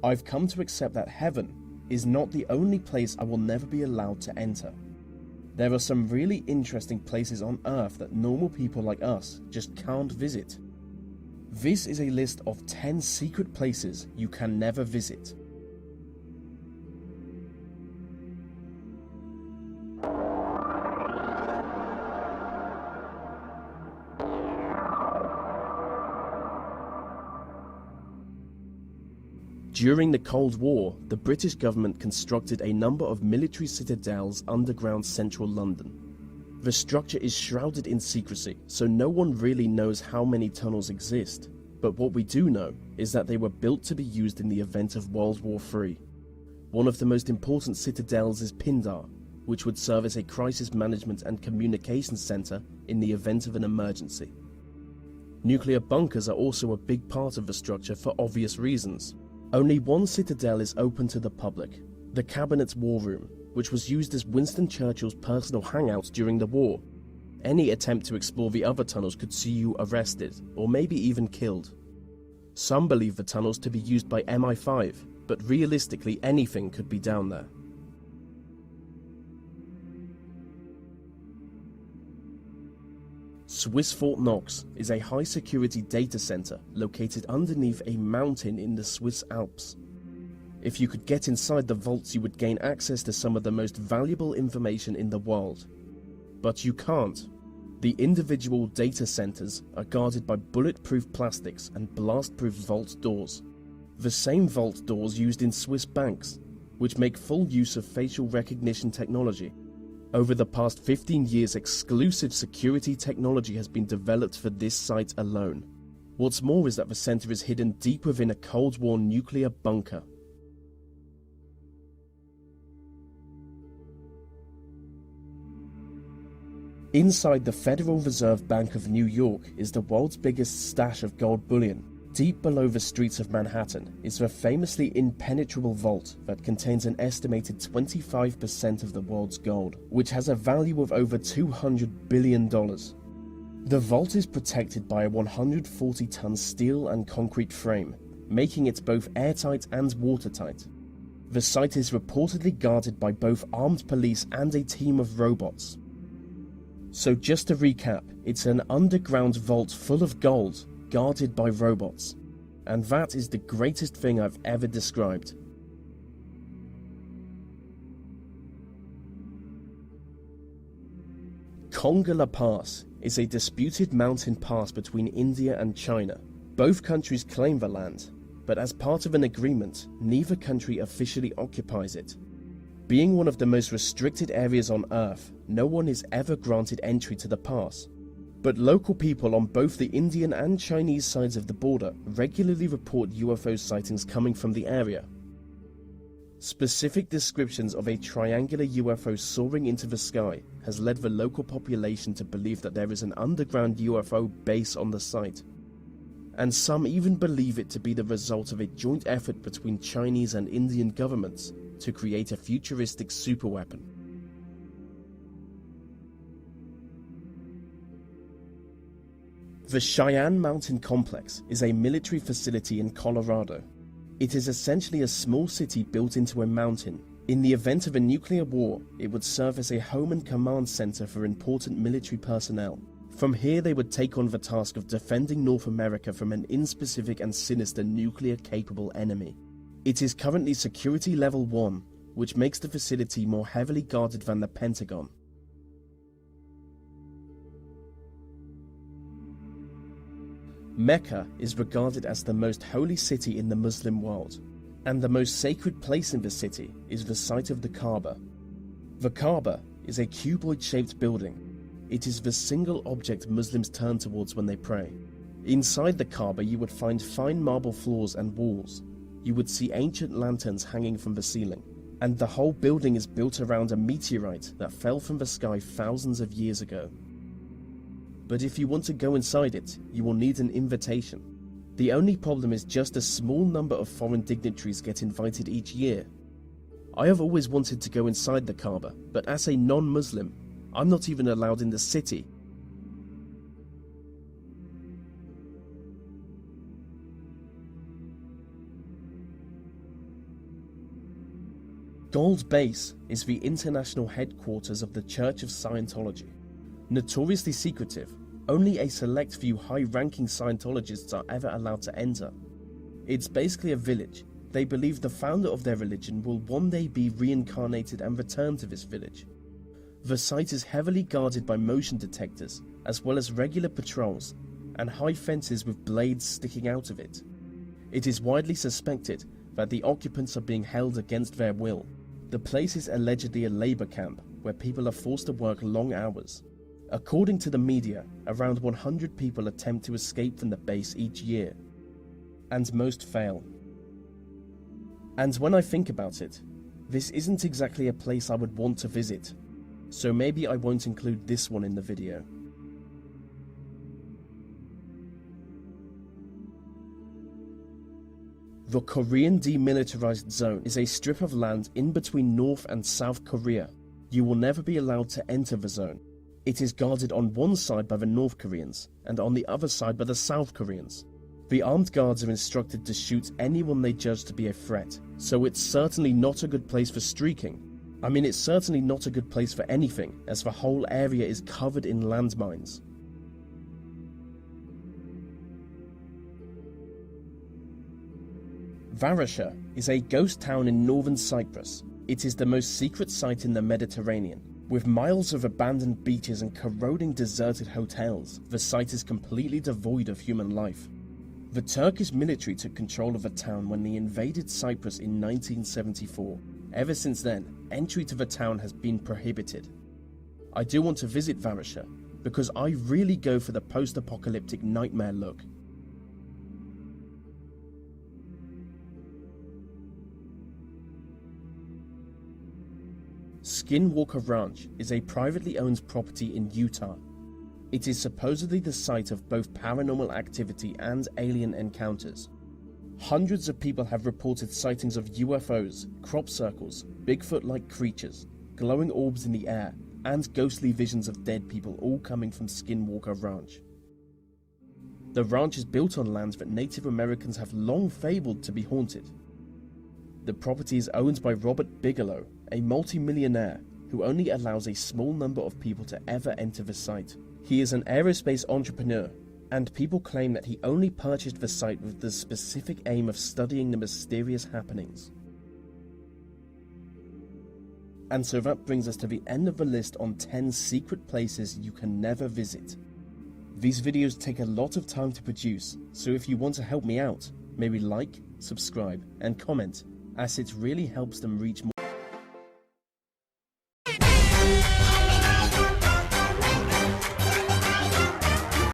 I've come to accept that heaven is not the only place I will never be allowed to enter. There are some really interesting places on Earth that normal people like us just can't visit. This is a list of 10 secret places you can never visit. During the Cold War, the British government constructed a number of military citadels underground central London. The structure is shrouded in secrecy, so no one really knows how many tunnels exist. But what we do know is that they were built to be used in the event of World War III. One of the most important citadels is Pindar, which would serve as a crisis management and communications center in the event of an emergency. Nuclear bunkers are also a big part of the structure for obvious reasons. Only one citadel is open to the public, the Cabinet's War Room, which was used as Winston Churchill's personal hangout during the war. Any attempt to explore the other tunnels could see you arrested, or maybe even killed. Some believe the tunnels to be used by MI5, but realistically anything could be down there. Swiss Fort Knox is a high-security data center located underneath a mountain in the Swiss Alps. If you could get inside the vaults, you would gain access to some of the most valuable information in the world. But you can't. The individual data centers are guarded by bulletproof plastics and blast-proof vault doors. The same vault doors used in Swiss banks, which make full use of facial recognition technology. Over the past 15 years, exclusive security technology has been developed for this site alone. What's more is that the center is hidden deep within a Cold War nuclear bunker. Inside the Federal Reserve Bank of New York is the world's biggest stash of gold bullion. Deep below the streets of Manhattan is the famously impenetrable vault that contains an estimated 25% of the world's gold, which has a value of over $200 billion. The vault is protected by a 140-ton steel and concrete frame, making it both airtight and watertight. The site is reportedly guarded by both armed police and a team of robots. So just to recap, it's an underground vault full of gold, guarded by robots. And that is the greatest thing I've ever described. Kangka La Pass is a disputed mountain pass between India and China. Both countries claim the land, but as part of an agreement, neither country officially occupies it. Being one of the most restricted areas on Earth, no one is ever granted entry to the pass. But local people on both the Indian and Chinese sides of the border regularly report UFO sightings coming from the area. Specific descriptions of a triangular UFO soaring into the sky has led the local population to believe that there is an underground UFO base on the site. And some even believe it to be the result of a joint effort between Chinese and Indian governments to create a futuristic superweapon. The Cheyenne Mountain Complex is a military facility in Colorado. It is essentially a small city built into a mountain. In the event of a nuclear war, it would serve as a home and command center for important military personnel. From here, they would take on the task of defending North America from an inspecific and sinister nuclear-capable enemy. It is currently Security Level 1, which makes the facility more heavily guarded than the Pentagon. Mecca is regarded as the most holy city in the Muslim world, and the most sacred place in the city is the site of the Kaaba. The Kaaba is a cuboid-shaped building. It is the single object Muslims turn towards when they pray. Inside the Kaaba you would find fine marble floors and walls. You would see ancient lanterns hanging from the ceiling, and the whole building is built around a meteorite that fell from the sky thousands of years ago. But if you want to go inside it, you will need an invitation. The only problem is just a small number of foreign dignitaries get invited each year. I have always wanted to go inside the Kaaba, but as a non-Muslim, I'm not even allowed in the city. gold base is the international headquarters of the Church of Scientology. Notoriously secretive, only a select few high-ranking Scientologists are ever allowed to enter. It's basically a village. They believe the founder of their religion will one day be reincarnated and return to this village. The site is heavily guarded by motion detectors, as well as regular patrols, and high fences with blades sticking out of it. It is widely suspected that the occupants are being held against their will. The place is allegedly a labor camp where people are forced to work long hours. According to the media, around 100 people attempt to escape from the base each year, and most fail. And when I think about it, this isn't exactly a place I would want to visit, so maybe I won't include this one in the video. The Korean Demilitarized Zone is a strip of land in between North and South Korea. You will never be allowed to enter the zone. It is guarded on one side by the North Koreans and on the other side by the South Koreans. The armed guards are instructed to shoot anyone they judge to be a threat, so it's certainly not a good place for streaking. I mean, it's certainly not a good place for anything, as the whole area is covered in landmines. Varasha is a ghost town in northern Cyprus. It is the most secret site in the Mediterranean. With miles of abandoned beaches and corroding deserted hotels, the site is completely devoid of human life. The Turkish military took control of the town when they invaded Cyprus in 1974. Ever since then, entry to the town has been prohibited. I do want to visit Varasha because I really go for the post-apocalyptic nightmare look. Skinwalker Ranch is a privately owned property in Utah. It is supposedly the site of both paranormal activity and alien encounters. Hundreds of people have reported sightings of UFOs, crop circles, Bigfoot-like creatures, glowing orbs in the air, and ghostly visions of dead people, all coming from Skinwalker Ranch. The ranch is built on land that Native Americans have long fabled to be haunted. The property is owned by Robert Bigelow, a multi-millionaire who only allows a small number of people to ever enter the site. He is an aerospace entrepreneur, and people claim that he only purchased the site with the specific aim of studying the mysterious happenings. And so that brings us to the end of the list on 10 secret places you can never visit. These videos take a lot of time to produce, so if you want to help me out, maybe like, subscribe, and comment, as it really helps them reach more